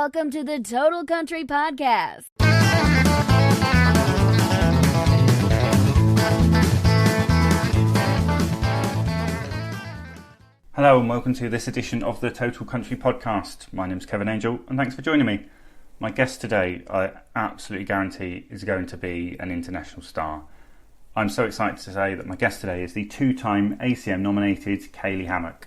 Welcome to the Total Country Podcast. Hello and welcome to this edition of the Total Country Podcast. My name's Kevin Angel and thanks for joining me. My guest today, I absolutely guarantee, is going to be an international star. I'm so excited to say that my guest today is the two-time ACM nominated Caylee Hammack.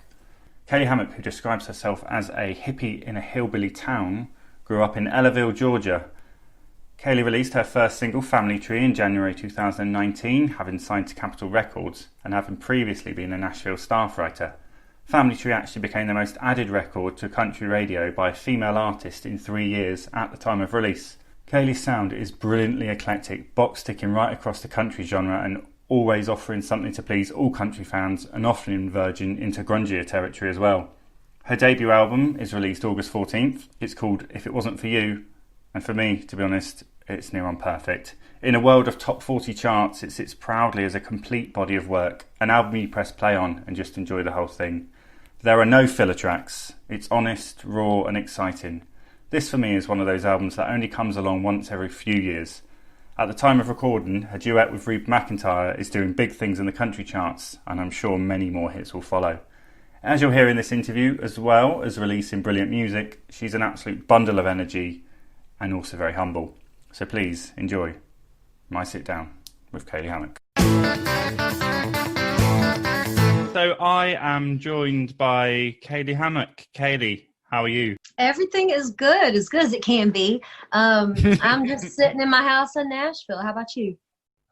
Caylee Hammack, who describes herself as a hippie in a hillbilly town, grew up in Ellaville, Georgia. Caylee released her first single, Family Tree, in January 2019, having signed to Capitol Records and having previously been a Nashville staff writer. Family Tree actually became the most added record to country radio by a female artist in 3 years at the time of release. Caylee's sound is brilliantly eclectic, box-ticking right across the country genre and always offering something to please all country fans and often verging into grungier territory as well. Her debut album is released August 14th. It's called If It Wasn't For You, and for me, to be honest, it's near on perfect. In a world of top 40 charts, it sits proudly as a complete body of work, an album you press play on and just enjoy the whole thing. There are no filler tracks. It's honest, raw and exciting. This for me is one of those albums that only comes along once every few years. At the time of recording, her duet with Reba McEntire is doing big things in the country charts, and I'm sure many more hits will follow. As you'll hear in this interview, as well as releasing brilliant music, she's an absolute bundle of energy and also very humble. So please enjoy my sit down with Caylee Hammack. So I am joined by Caylee Hammack. Caylee, how are you? Everything is good, as it can be. I'm just sitting in my house in Nashville. How about you?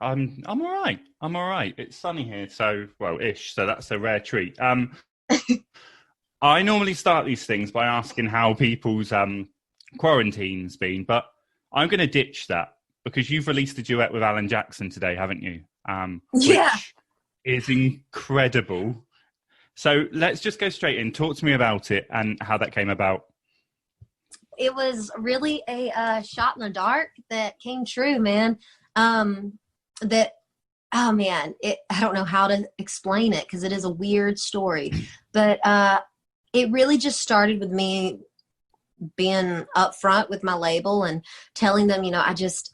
I'm all right. I'm all right. It's sunny here, so ish. So that's a rare treat. I normally start these things by asking how people's quarantine's been, but I'm going to ditch that because you've released a duet with Alan Jackson today, haven't you? Yeah. Which is incredible. So let's just go straight in. Talk to me about it and how that came about. It was really a shot in the dark that came true, man. I don't know how to explain it because it is a weird story, but it really just started with me being upfront with my label and telling them,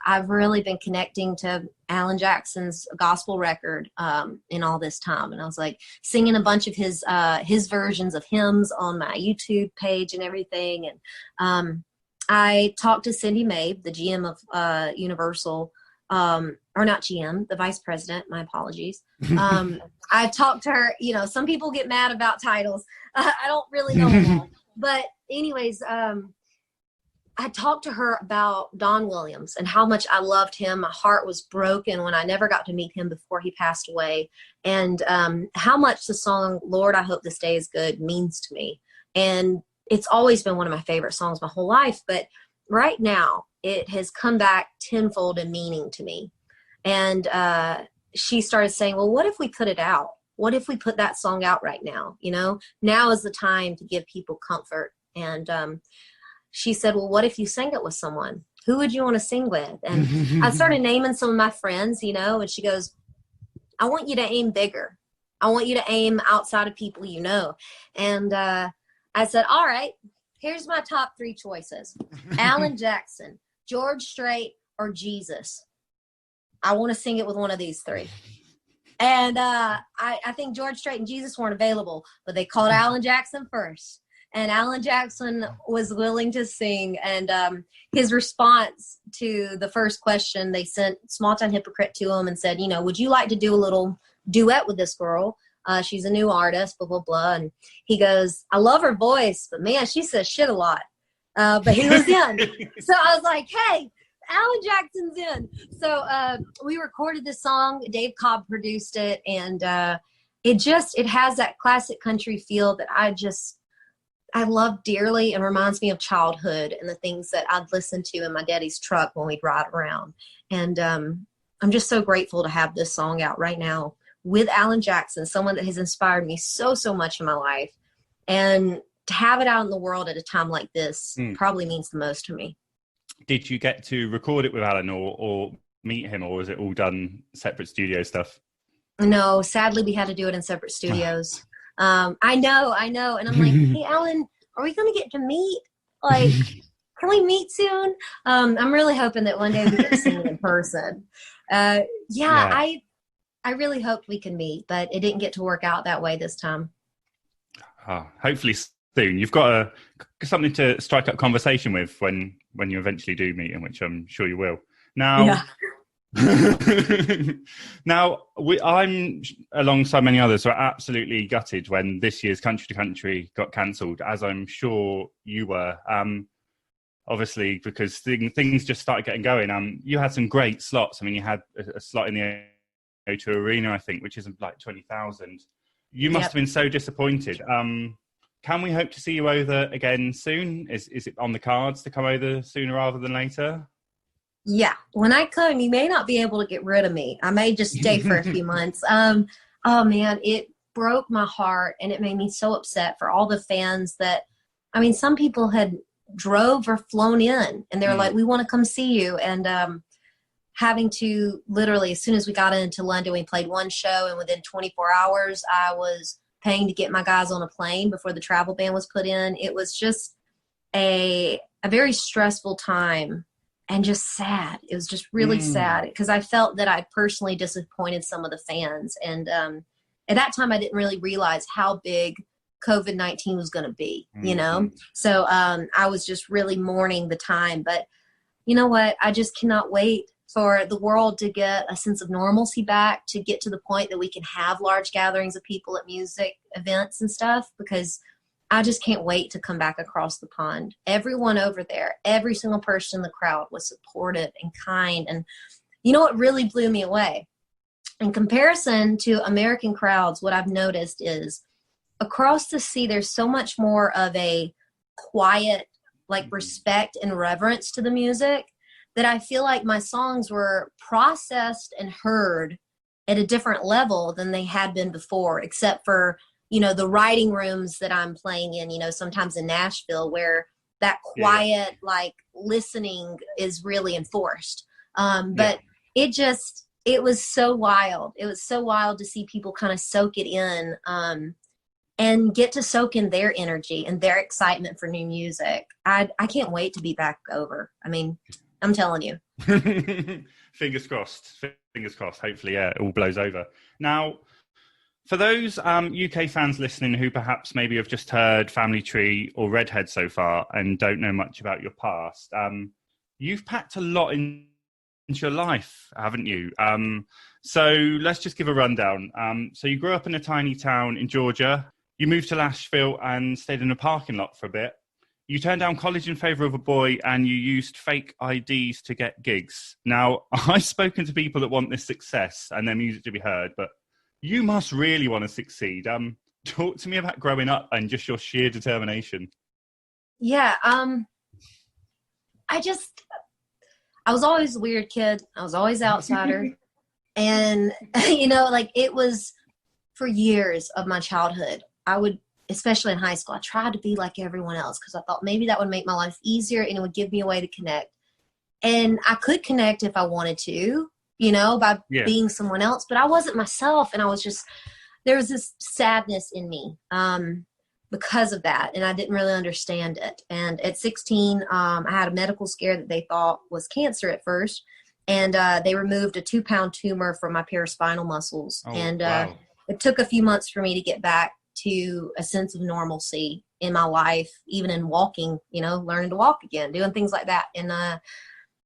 I've really been connecting to Alan Jackson's gospel record in all this time. And I was like singing a bunch of his versions of hymns on my YouTube page and everything. And I talked to Cindy Mabe, the GM of Universal, or not GM, the vice president, my apologies. I talked to her, some people get mad about titles. I don't really know them all. But anyways, I talked to her about Don Williams and how much I loved him. My heart was broken when I never got to meet him before he passed away. And how much the song, Lord, I Hope This Day Is Good, means to me. And it's always been one of my favorite songs my whole life. But right now, it has come back tenfold in meaning to me. And she started saying, well, what if we put it out? What if we put that song out right now? Now is the time to give people comfort. And she said, well, what if you sang it with someone? Who would you want to sing with? And I started naming some of my friends, and she goes, I want you to aim bigger. I want you to aim outside of people you know. And I said, all right, here's my top 3 choices. Alan Jackson, George Strait, or Jesus. I want to sing it with one of these 3. And I think George Strait and Jesus weren't available, but they called Alan Jackson first. And Alan Jackson was willing to sing. And his response to the first question, they sent Small Town Hypocrite to him and said, would you like to do a little duet with this girl? She's a new artist, blah, blah, blah. And he goes, I love her voice, but man, she says shit a lot. But he was in. So I was like, hey, Alan Jackson's in. So we recorded this song. Dave Cobb produced it. And it has that classic country feel that I love dearly and reminds me of childhood and the things that I'd listen to in my daddy's truck when we'd ride around. And I'm just so grateful to have this song out right now with Alan Jackson, someone that has inspired me so, so much in my life. And to have it out in the world at a time like this probably means the most to me. Did you get to record it with Alan or meet him, or was it all done separate studio stuff? No, sadly, we had to do it in separate studios. I know. And I'm like, hey, Alan, are we going to get to meet? Like, can we meet soon? I'm really hoping that one day we get to see it in person. I really hoped we could meet, but it didn't get to work out that way this time. Hopefully soon. You've got something to strike up conversation with when you eventually do meet, in which I'm sure you will. Now, yeah. Now, I'm, alongside many others, are absolutely gutted when this year's Country to Country got cancelled, as I'm sure you were. Obviously, because things just started getting going. You had some great slots. I mean, you had a slot in the O2 Arena, I think, which is like 20,000. You must have been so disappointed. Can we hope to see you over again soon? Is it on the cards to come over sooner rather than later? Yeah, when I come, you may not be able to get rid of me. I may just stay for a few months. Oh man, it broke my heart, and it made me so upset for all the fans that, I mean, some people had drove or flown in, and they were like, we want to come see you. And having to literally, as soon as we got into London, we played one show, and within 24 hours, I was paying to get my guys on a plane before the travel ban was put in. It was just a very stressful time. And just sad. It was just really sad because I felt that I personally disappointed some of the fans. And at that time, I didn't really realize how big COVID-19 was going to be, you know? So I was just really mourning the time. But you know what? I just cannot wait for the world to get a sense of normalcy back, to get to the point that we can have large gatherings of people at music events and stuff, because I just can't wait to come back across the pond. Everyone over there, every single person in the crowd was supportive and kind. And you know what really blew me away? In comparison to American crowds, what I've noticed is across the sea, there's so much more of a quiet, like respect and reverence to the music that I feel like my songs were processed and heard at a different level than they had been before, except for the writing rooms that I'm playing in, sometimes in Nashville, where that quiet, like listening is really enforced. But it was so wild. It was so wild to see people kind of soak it in, and get to soak in their energy and their excitement for new music. I can't wait to be back over. I mean, I'm telling you. Fingers crossed. Hopefully, it all blows over. Now, for those UK fans listening who perhaps maybe have just heard Family Tree or Redhead so far and don't know much about your past, you've packed a lot into your life, haven't you? So let's just give a rundown. So you grew up in a tiny town in Georgia. You moved to Nashville and stayed in a parking lot for a bit. You turned down college in favour of a boy, and you used fake IDs to get gigs. Now, I've spoken to people that want this success and their music to be heard, but you must really want to succeed. Talk to me about growing up and just your sheer determination. Yeah, I was always a weird kid. I was always outsider. And, it was for years of my childhood. I would, especially in high school, I tried to be like everyone else because I thought maybe that would make my life easier and it would give me a way to connect. And I could connect if I wanted to, by being someone else, but I wasn't myself. And I was just, there was this sadness in me because of that. And I didn't really understand it. And at 16, I had a medical scare that they thought was cancer at first. And they removed a 2-pound tumor from my paraspinal muscles. Wow. It took a few months for me to get back to a sense of normalcy in my life, even in walking, learning to walk again, doing things like that. And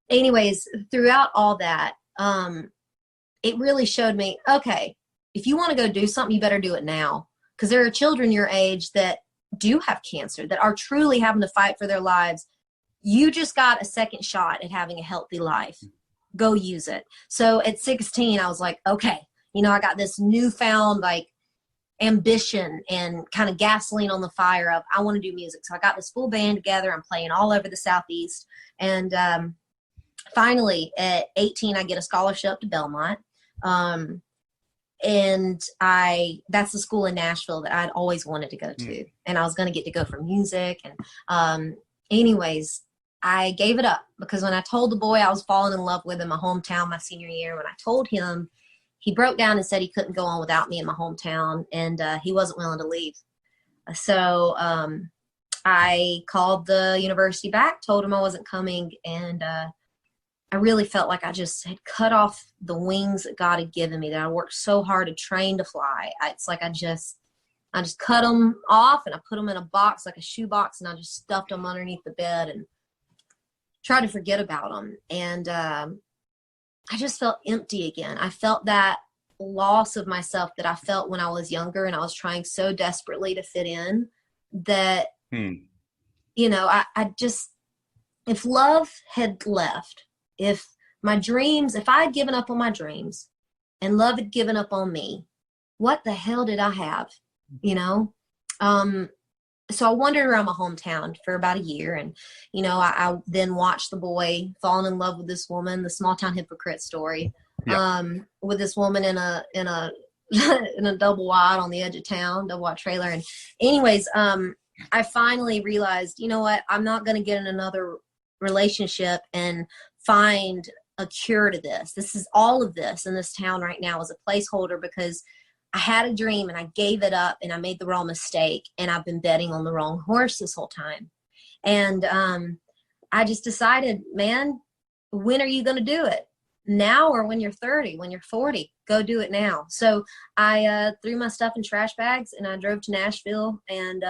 anyways, throughout all that, it really showed me, okay, if you want to go do something, you better do it now. Because there are children your age that do have cancer, that are truly having to fight for their lives. You just got a second shot at having a healthy life. Go use it. So at 16, I was like, okay, I got this newfound ambition and kind of gasoline on the fire of I want to do music. So I got this full band together. I'm playing all over the Southeast. And finally, at 18, I get a scholarship to Belmont. And that's the school in Nashville that I'd always wanted to go to. And I was going to get to go for music. And anyways, I gave it up because when I told the boy I was falling in love with in my hometown my senior year, when I told him, he broke down and said he couldn't go on without me in my hometown, and he wasn't willing to leave. So I called the university back, told them I wasn't coming, and I really felt like I just had cut off the wings that God had given me, that I worked so hard to train to fly. It's like I just cut them off, and I put them in a box, like a shoe box, and I just stuffed them underneath the bed and tried to forget about them. And I just felt empty again. I felt that loss of myself that I felt when I was younger, and I was trying so desperately to fit in that, you know, I just, if love had left, if my dreams, if I had given up on my dreams and love had given up on me, what the hell did I have? You know? So I wandered around my hometown for about a year, and, you know, I then watched the boy falling in love with this woman, the small town hypocrite story, with this woman in a in a double wide on the edge of town, double wide trailer. And anyways, I finally realized, you know what, I'm not going to get in another relationship and find a cure to this. This is all of this in this town right now is a placeholder, because I had a dream and I gave it up and I made the wrong mistake, and I've been betting on the wrong horse this whole time. And I just decided, man, when are you going to do it? Now or when you're 30, when you're 40? Go do it now. So I threw my stuff in trash bags and I drove to Nashville, and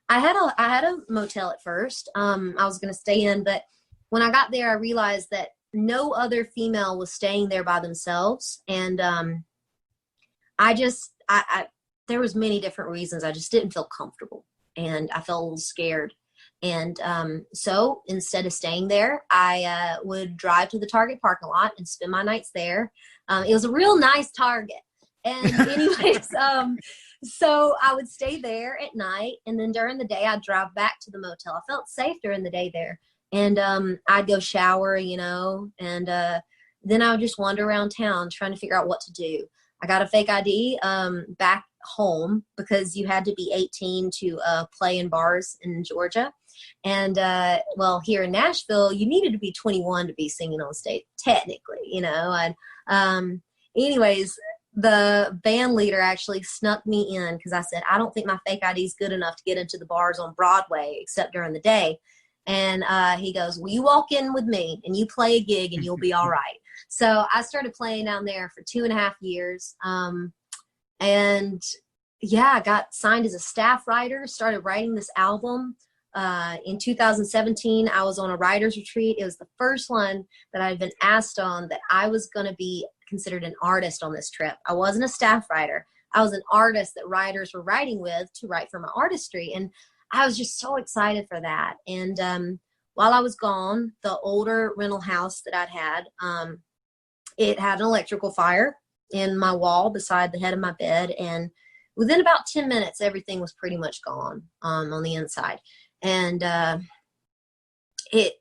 I had a motel at first. I was going to stay in, but when I got there, I realized that no other female was staying there by themselves. And there was many different reasons. I just didn't feel comfortable, and I felt a little scared. And so instead of staying there, I would drive to the Target parking lot and spend my nights there. It was a real nice Target. And anyways, so I would stay there at night, and then during the day I'd drive back to the motel. I felt safe during the day there. And I'd go shower, you know, and then I would just wander around town trying to figure out what to do. I got a fake ID back home, because you had to be 18 to play in bars in Georgia. And, well, here in Nashville, you needed to be 21 to be singing on stage, technically, you know. And anyways, the band leader actually snuck me in, because I said, I don't think my fake ID is good enough to get into the bars on Broadway except during the day. And he goes, well, you walk in with me and you play a gig and you'll be all right. So I started playing down there for 2.5 years. And yeah, I got signed as a staff writer, started writing this album. In 2017, I was on a writer's retreat. It was the first one that I'd been asked on that I was going to be considered an artist on this trip. I wasn't a staff writer. I was an artist that writers were writing with to write for my artistry. And I was just so excited for that. And while I was gone, the older rental house that I'd had, it had an electrical fire in my wall beside the head of my bed. And within about 10 minutes, everything was pretty much gone on the inside. And it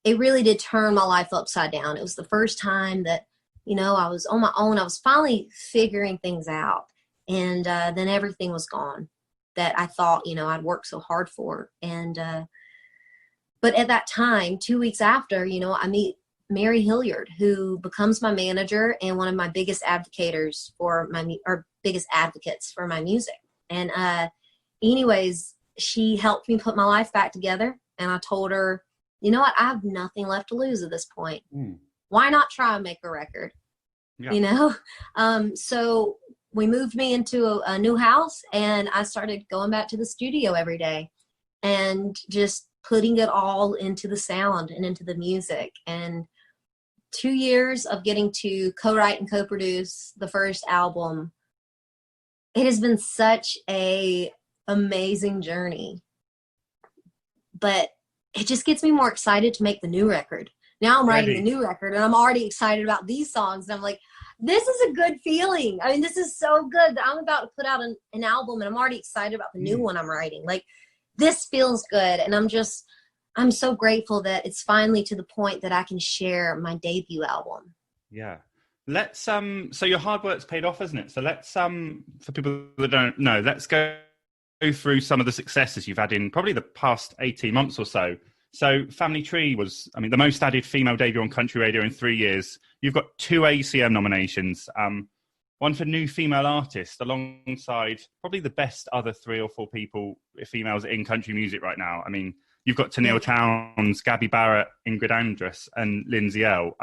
really did turn my life upside down. It was the first time that, you know, I was on my own. I was finally figuring things out. And then everything was gone that I thought, you know, I'd worked so hard for. And but at that time, 2 weeks after, you know, I meet Mary Hilliard, who becomes my manager and one of my biggest advocates for my music. And anyways, she helped me put my life back together. And I told her, you know what, I have nothing left to lose at this point. Why not try and make a record? Yeah. You know? So we moved me into a new house, and I started going back to the studio every day and just putting it all into the sound and into the music. And 2 years of getting to co-write and co-produce the first album, it has been such a amazing journey. But it just gets me more excited to make the new record. Now I'm writing the new record, and I'm already excited about these songs. And I'm like, this is a good feeling. I mean, this is so good that I'm about to put out an album, and I'm already excited about the new one I'm writing. Like, this feels good. And I'm so grateful that it's finally to the point that I can share my debut album. Yeah. Let's, so your hard work's paid off, hasn't it? So let's, for people that don't know, let's go through some of the successes you've had in probably the past 18 months or so. So Family Tree was, I mean, the most added female debut on country radio in 3 years. You've got 2 ACM nominations. one for new female artists, alongside probably the best other 3 or 4 females in country music right now. I mean, you've got Tennille Townes, Gabby Barrett, Ingrid Andress, and Lindsay Ell.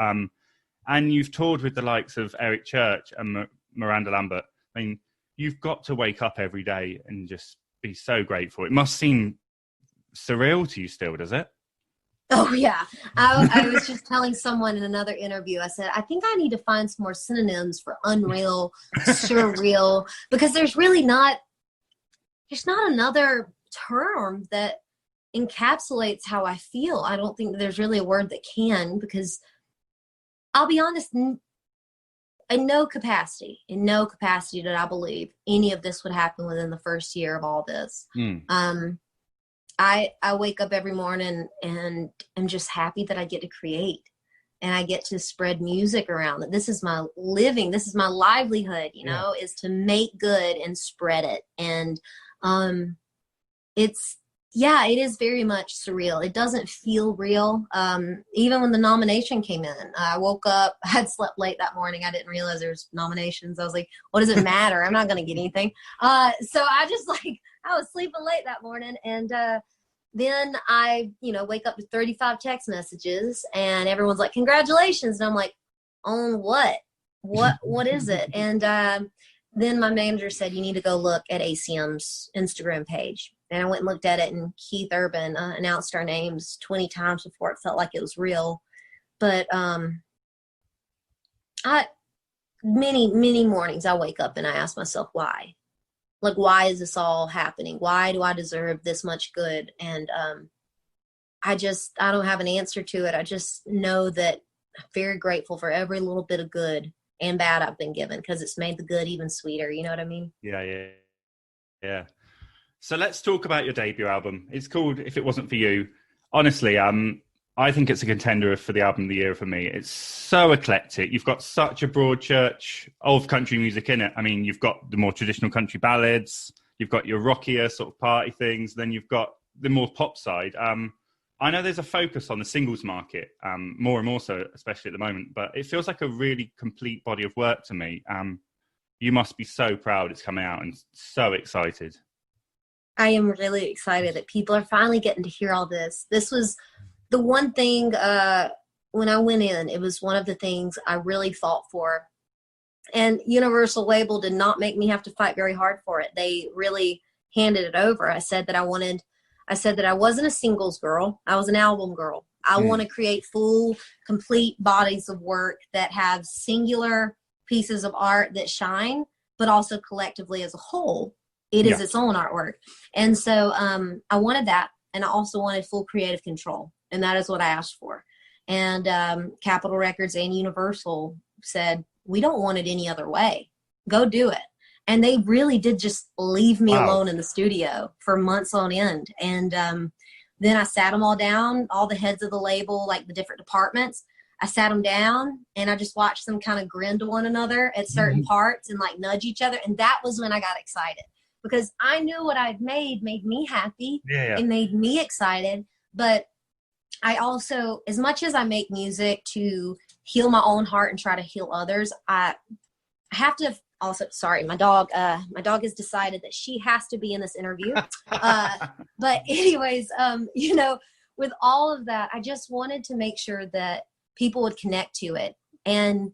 And you've toured with the likes of Eric Church and Miranda Lambert. I mean, you've got to wake up every day and just be so grateful. It must seem surreal to you still, does it? Oh, yeah. I was just telling someone in another interview, I said, I think I need to find some more synonyms for unreal, surreal, because there's not another term that encapsulates how I feel. I don't think there's really a word that can, because I'll be honest, in no capacity did I believe any of this would happen within the first year of all this. I wake up every morning and I'm just happy that I get to create and I get to spread music around. That this is my living, this is my livelihood, you know, is to make good and spread it. And it is very much surreal. It doesn't feel real. Even when the nomination came in, I woke up, I had slept late that morning. I didn't realize there was nominations. I was like, what does it matter? I'm not going to get anything. So I just I was sleeping late that morning. And then I, wake up to 35 text messages and everyone's like, congratulations. And I'm like, on what? What is it? And then my manager said, you need to go look at ACM's Instagram page. And I went and looked at it, and Keith Urban announced our names 20 times before it felt like it was real. But many mornings I wake up and I ask myself, why? Like, why is this all happening? Why do I deserve this much good? And I don't have an answer to it. I just know that I'm very grateful for every little bit of good and bad I've been given, because it's made the good even sweeter. You know what I mean? Yeah. So let's talk about your debut album. It's called If It Wasn't For You. Honestly, I think it's a contender for the album of the year for me. It's so eclectic. You've got such a broad church of country music in it. I mean, you've got the more traditional country ballads, you've got your rockier sort of party things, then you've got the more pop side. I know there's a focus on the singles market, more and more so, especially at the moment, but it feels like a really complete body of work to me. You must be so proud it's coming out and so excited. I am really excited that people are finally getting to hear all this. This was the one thing, when I went in, it was one of the things I really fought for. And Universal Label did not make me have to fight very hard for it. They really handed it over. I said that I wasn't a singles girl. I was an album girl. I want to create full, complete bodies of work that have singular pieces of art that shine, but also collectively as a whole, it is its own artwork. And so I wanted that. And I also wanted full creative control. And that is what I asked for. And Capitol Records and Universal said, we don't want it any other way. Go do it. And they really did just leave me alone in the studio for months on end. And then I sat them all down, all the heads of the label, like the different departments. I sat them down and I just watched them kind of grin to one another at certain parts and like nudge each other. And that was when I got excited, because I knew what I'd made me happy. It made me excited. But I also, as much as I make music to heal my own heart and try to heal others, I have to also, sorry, my dog has decided that she has to be in this interview. But anyways, with all of that, I just wanted to make sure that people would connect to it. And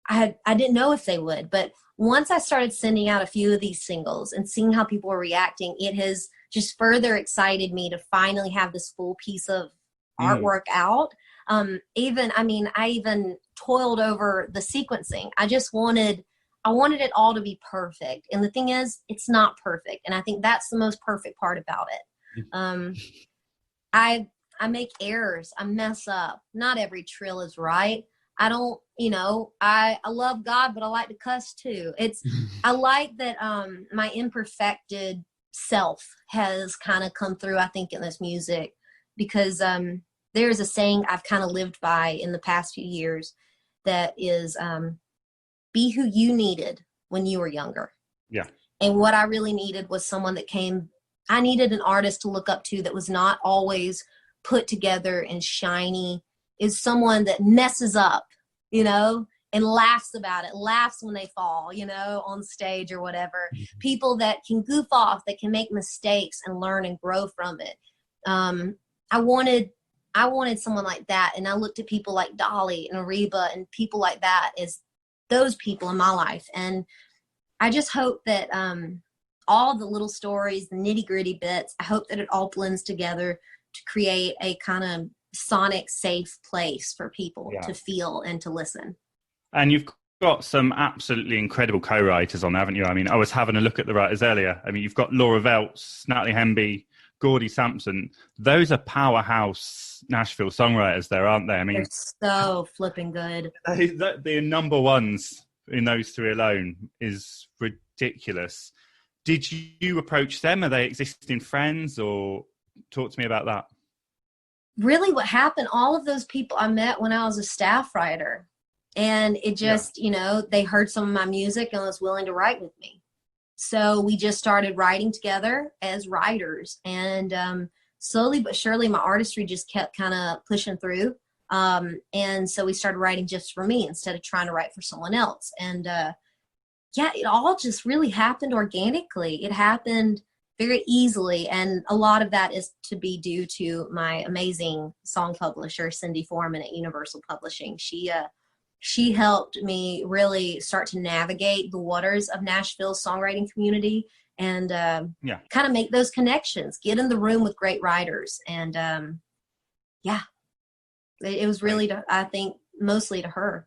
I didn't know if they would, but once I started sending out a few of these singles and seeing how people were reacting, it has just further excited me to finally have this full piece of artwork out. I even toiled over the sequencing. I wanted it all to be perfect. And the thing is, it's not perfect. And I think that's the most perfect part about it. I make errors. I mess up. Not every trill is right. I don't, I love God, but I like to cuss too. I like that my imperfected self has kind of come through, I think, in this music, because there's a saying I've kind of lived by in the past few years that is, be who you needed when you were younger. Yeah. And what I really needed was someone I needed an artist to look up to that was not always put together and shiny, is someone that messes up, and laughs about it, laughs when they fall, on stage or whatever. People that can goof off, that can make mistakes and learn and grow from it. I wanted someone like that. And I looked at people like Dolly and Reba and people like that as those people in my life. And I just hope that all the little stories, the nitty gritty bits, I hope that it all blends together to create a kind of sonic safe place for people to feel and to listen. And you've got some absolutely incredible co-writers on, haven't you? I mean, I was having a look at the writers earlier. I mean, you've got Laura Veltz, Natalie Hemby, Gordy Sampson. Those are powerhouse Nashville songwriters there, aren't they? I mean, they're so flipping good. The number ones in those three alone is ridiculous. Did you approach them? Are they existing friends, or talk to me about that? Really, what happened, all of those people I met when I was a staff writer, and it just, they heard some of my music and was willing to write with me. So we just started writing together as writers, and slowly but surely my artistry just kept kind of pushing through. And so we started writing just for me instead of trying to write for someone else. And it all just really happened organically. It happened very easily. And a lot of that is to be due to my amazing song publisher, Cindy Foreman at Universal Publishing. She helped me really start to navigate the waters of Nashville's songwriting community and kind of make those connections, get in the room with great writers. And it was really, I think, mostly to her.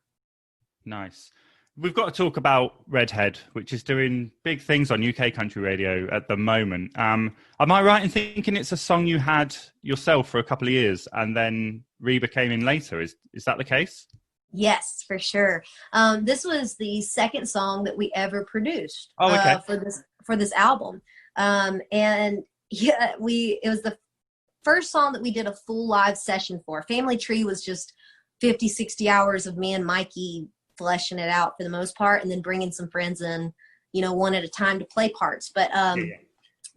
Nice. We've got to talk about Redhead, which is doing big things on UK country radio at the moment. Am I right in thinking it's a song you had yourself for a couple of years and then Reba came in later? Is that the case? Yes, for sure. This was the second song that we ever produced for this album. It was the first song that we did a full live session for. Family Tree was just 50, 60 hours of me and Mikey fleshing it out for the most part, and then bringing some friends in, one at a time to play parts. But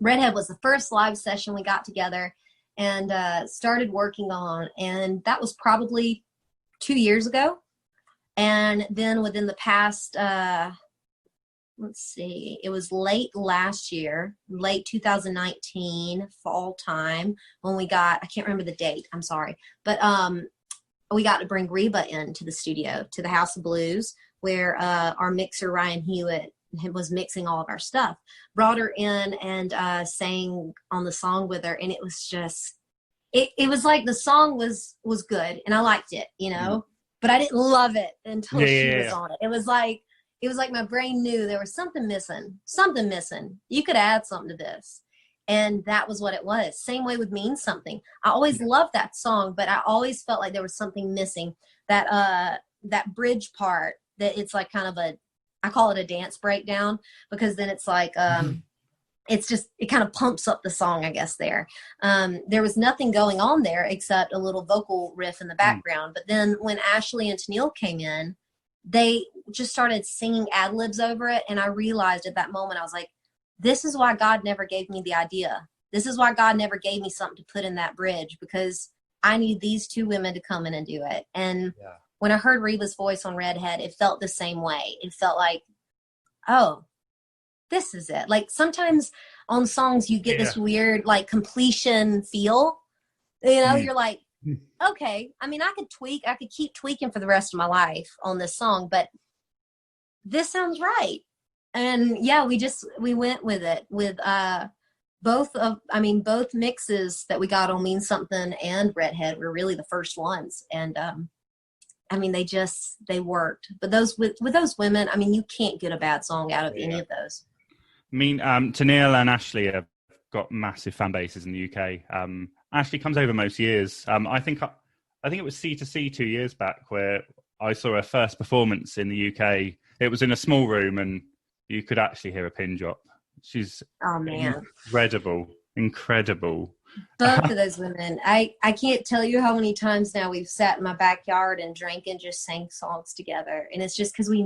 Redhead was the first live session we got together and started working on, and that was probably 2 years ago. And then within the past, it was late last year, late 2019, fall time, when we got, I can't remember the date, I'm sorry, but we got to bring Reba into the studio, to the House of Blues, where our mixer, Ryan Hewitt, was mixing all of our stuff. Brought her in and sang on the song with her, and it was just, it was like the song was good, and I liked it, but I didn't love it until she was on it. It was like my brain knew there was something missing. You could add something to this. And that was what it was. Same way with Mean Something. I always loved that song, but I always felt like there was something missing. That bridge part, that it's like kind of I call it a dance breakdown, because then it's like, it kind of pumps up the song, I guess, there. There was nothing going on there except a little vocal riff in the background. But then when Ashley and Tennille came in, they just started singing ad-libs over it. And I realized at that moment, I was like, this is why God never gave me the idea. This is why God never gave me something to put in that bridge, because I need these two women to come in and do it. And when I heard Reba's voice on Redhead, it felt the same way. It felt like, oh, this is it. Like sometimes on songs you get this weird like completion feel. You're like, okay, I mean, I could keep tweaking for the rest of my life on this song, but this sounds right. And we went with it with both mixes that we got on Mean Something and Redhead were really the first ones. And they worked. But with those women, I mean, you can't get a bad song out of any of those. Tennille and Ashley have got massive fan bases in the UK. Ashley comes over most years. I think it was C2C 2 years back where I saw her first performance in the UK. It was in a small room and you could actually hear a pin drop. She's incredible. Both of those women. I can't tell you how many times now we've sat in my backyard and drank and just sang songs together. And it's just because we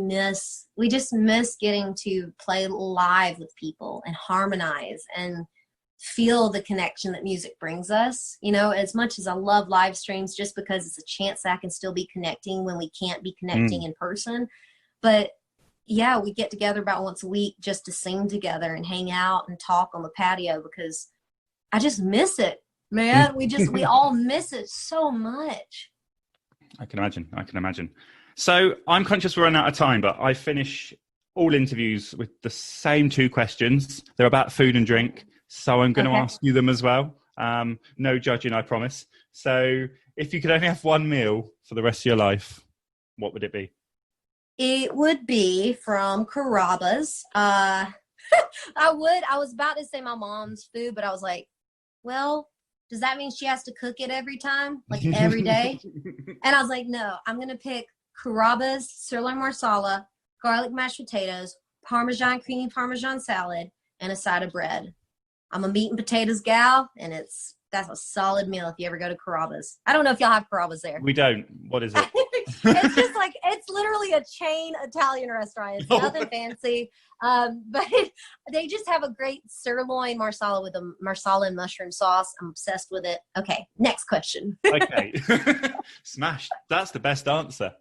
just miss getting to play live with people and harmonize and feel the connection that music brings us. You know, as much as I love live streams, just because it's a chance that I can still be connecting when we can't be connecting in person. But yeah, we get together about once a week just to sing together and hang out and talk on the patio, because I just miss it, man. We all miss it so much. I can imagine. So I'm conscious we're running out of time, but I finish all interviews with the same 2 questions. They're about food and drink. So I'm going to ask you them as well. No judging, I promise. So if you could only have one meal for the rest of your life, what would it be? It would be from Carrabba's. I was about to say my mom's food, but I was like, well, does that mean she has to cook it every time? Like every day? And I was like, no, I'm going to pick Carrabba's sirloin marsala, garlic mashed potatoes, creamy Parmesan salad, and a side of bread. I'm a meat and potatoes gal, and that's a solid meal if you ever go to Carrabba's. I don't know if y'all have Carrabba's there. We don't. What is it? It's just like, it's literally a chain Italian restaurant. It's nothing fancy. But they just have a great sirloin marsala with a marsala and mushroom sauce. I'm obsessed with it. Okay, next question. Okay. Smashed. That's the best answer.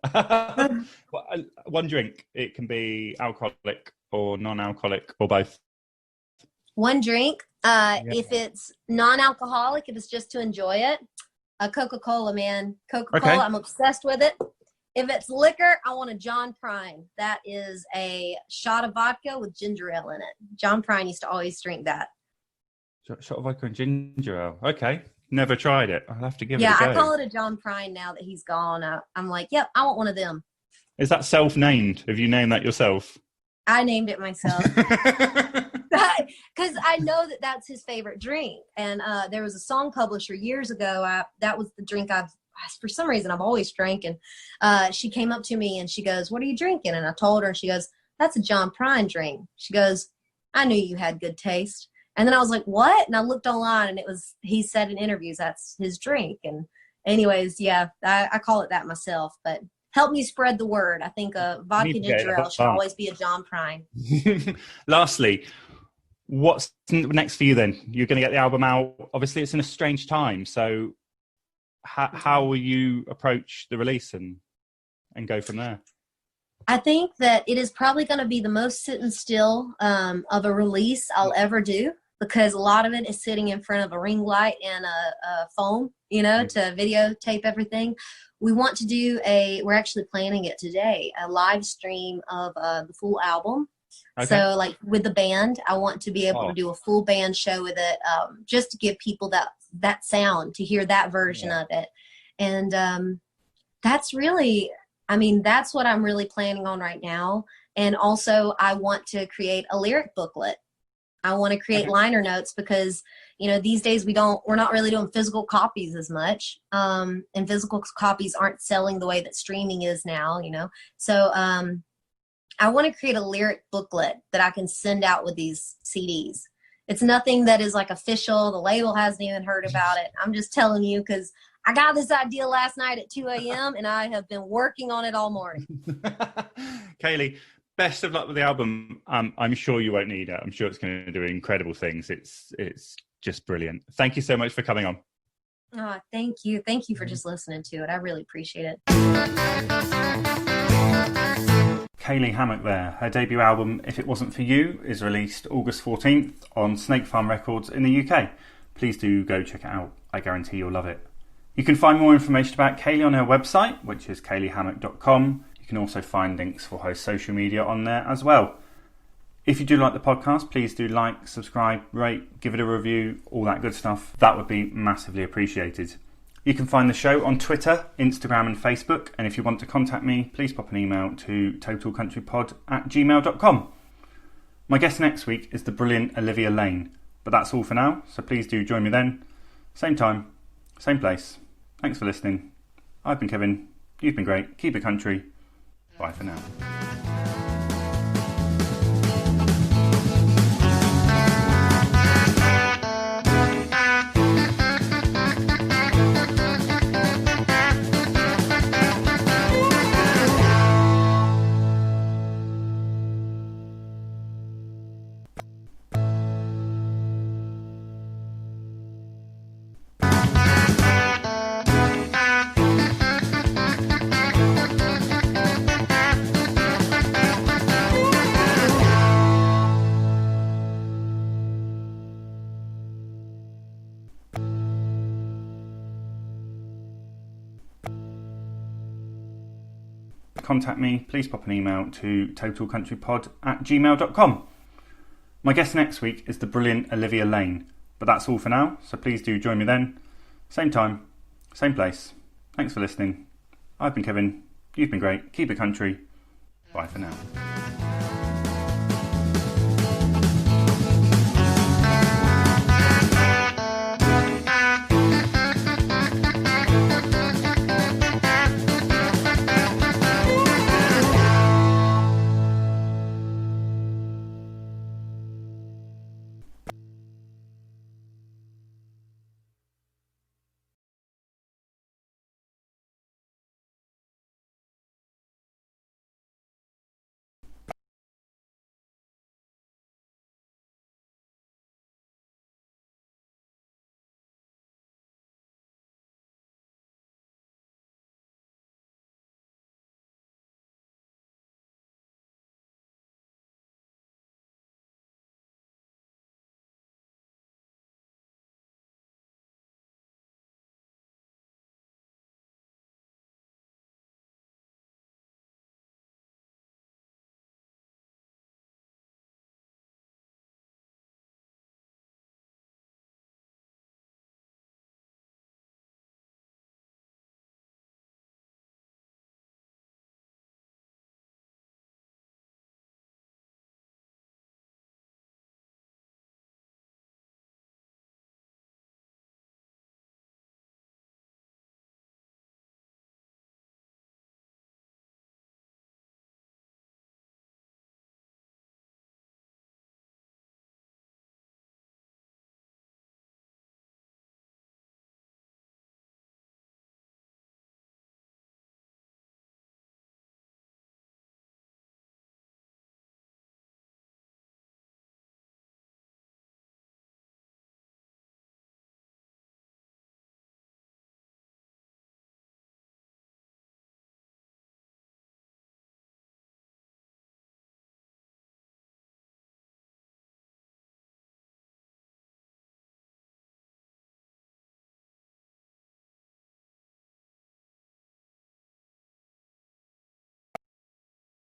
One drink. It can be alcoholic or non-alcoholic or both. One drink. If it's non-alcoholic, if it's just to enjoy it, a Coca-Cola, man. Coca-Cola, okay. I'm obsessed with it. If it's liquor, I want a John Prine. That is a shot of vodka with ginger ale in it. John Prine used to always drink that. Shot of vodka and ginger ale. Okay. Never tried it. I'll have to give it a go. Yeah, I call it a John Prine now that he's gone. I'm like, yep, I want one of them. Is that self-named? Have you named that yourself? I named it myself. Because I know that that's his favorite drink. And there was a song publisher years ago. That was the drink for some reason, I've always drank. And she came up to me and she goes, what are you drinking? And I told her, and she goes, that's a John Prine drink. She goes, I knew you had good taste. And then I was like, what? And I looked online, and he said in interviews, that's his drink. And anyways, yeah, I call it that myself. But help me spread the word. I think vodka ginger ale should always be a John Prine. Lastly, what's next for you then? You're going to get the album out. Obviously, it's in a strange time. So how will you approach the release and go from there? I think that it is probably going to be the most sitting still of a release I'll ever do, because a lot of it is sitting in front of a ring light and a phone, to videotape everything. We want to do we're actually planning it today, a live stream of the full album. Okay. So like with the band, I want to be able to do a full band show with it, just to give people that sound, to hear that version of it. And that's what I'm really planning on right now. And also I want to create a lyric booklet. I want to create liner notes, because, these days we're not really doing physical copies as much. And physical copies aren't selling the way that streaming is now, So I want to create a lyric booklet that I can send out with these CDs. It's nothing that is like official. The label hasn't even heard about it. I'm just telling you because I got this idea last night at 2 a.m. and I have been working on it all morning. Caylee, best of luck with the album. I'm sure you won't need it. I'm sure it's going to do incredible things. It's just brilliant. Thank you so much for coming on. Oh, thank you. Thank you for just listening to it. I really appreciate it. Caylee Hammack there. Her debut album, If It Wasn't For You, is released August 14th on Snake Farm Records in the UK. Please do go check it out. I guarantee you'll love it. You can find more information about Caylee on her website, which is cayleehammack.com. You can also find links for her social media on there as well. If you do like the podcast, please do like, subscribe, rate, give it a review, all that good stuff. That would be massively appreciated. You can find the show on Twitter, Instagram and Facebook. And if you want to contact me, please pop an email to totalcountrypod@gmail.com. My guest next week is the brilliant Olivia Lane. But that's all for now, so please do join me then. Same time, same place. Thanks for listening. I've been Kevin. You've been great. Keep it country. Bye for now. contact me, please pop an email to totalcountrypod@gmail.com. My guest next week is the brilliant Olivia Lane, but that's all for now, so please do join me then. Same time, same place. Thanks for listening. I've been Kevin, you've been great, keep it country. Bye for now.